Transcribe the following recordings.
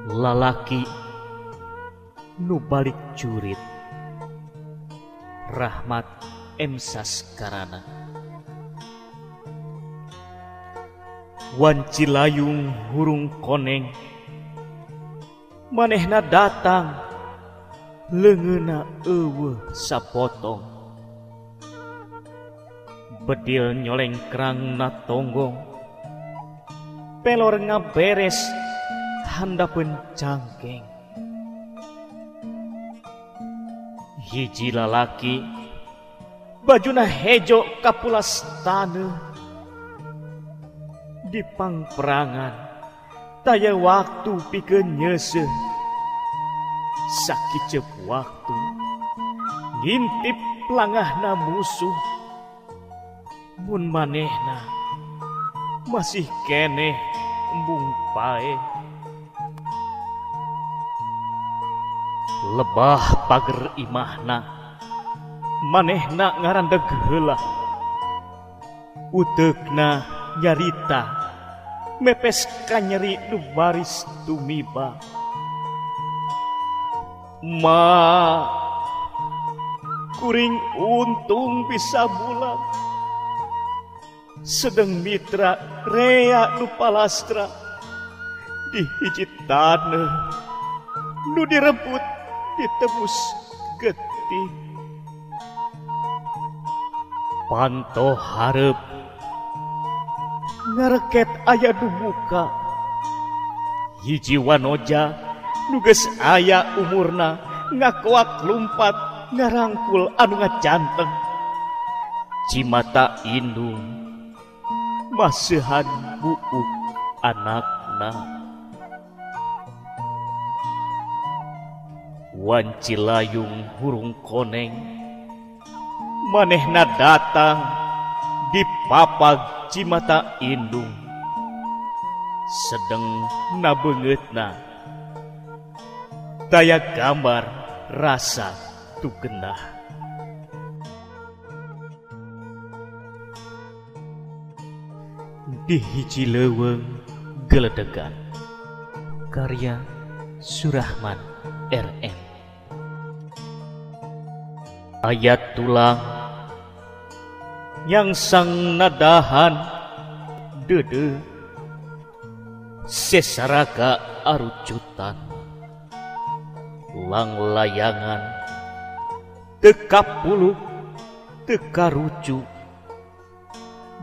lalaki nu balik jurit Rahmat M. Saskarana. Wan Cilayung hurung koneng manehna datang leungeuna eueuh sapotong bedil nyoleng kerangna tonggong pelor ngaberes handapeun cangkeng. Hiji lalaki bajuna hejo kapulas taneuh di pangperangan taya waktu pikeun nyeuseuh sakicep waktu ngintip langahna musuh mun manehna masih keneh embung pae. Lebah pager imahna manehna ngarandeg heula uteukna nyarita mepes ka nyeri nu baris tumiba. Ma kuring untung bisa bulan sedang mitra rea nu palastra di hiji taneuh nu direbut ditebus getih. Panto hareup ngareket aya nu muka hiji wanoja nu geus aya umurna ngakoak lumpat ngarangkul anu ngajanteng cimata indung maseuhan buuk anakna. Wan Cilayung hurung koneng manehna datang di papag cimata indung sedeng nabeungeutna daya gambar rasa tugenah. Di hiji leuweung geledegan karya Surahman RM. Ayat tulang yang sang nadahan dede sesaraka arucutan lang layangan teka puluk teka rucu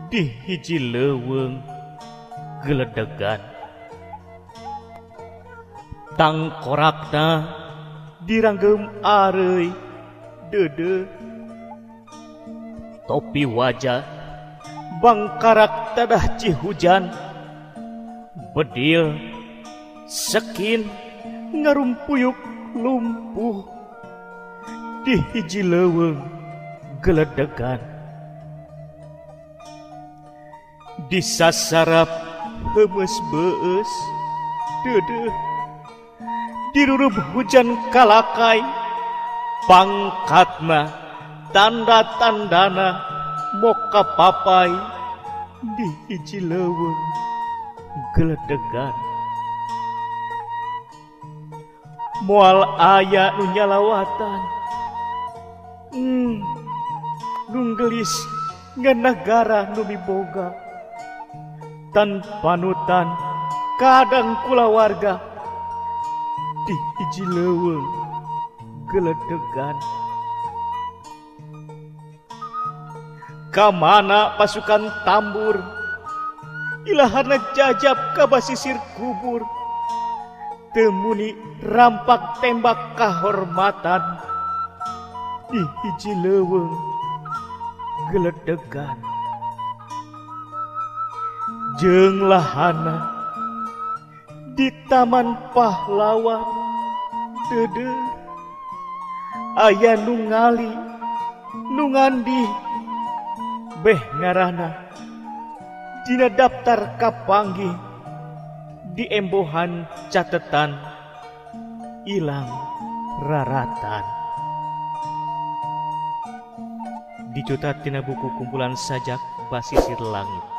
di hiji leuweung geledegan tangkorakna diranggem areuy dede topi wajah bangkarak tadah cihujan bedil sekin ngarumpuyuk lumpuh di hiji leuweung geledegan disasarap heumeus beueus dede dirurub hujan kalakai pangkatna tanda-tandana moka papai di hiji leuweung geledegan moal aya nu nyalawatan nu gelis ngan nagara nu miboga tan panutan kadang kulawarga di hiji leuweung geledegan. Kamana pasukan tambur ilahana jajab ka basisir kubur temuni rampak tembak kahormatan di hiji leuweung geledegan. Jeung lahana di taman pahlawan dede aya nu ngali nu ngandih beh ngarana dina daftar kapanggih di embohan catetan ilang raratan. Dicotat tina buku kumpulan sajak Basisir Langit.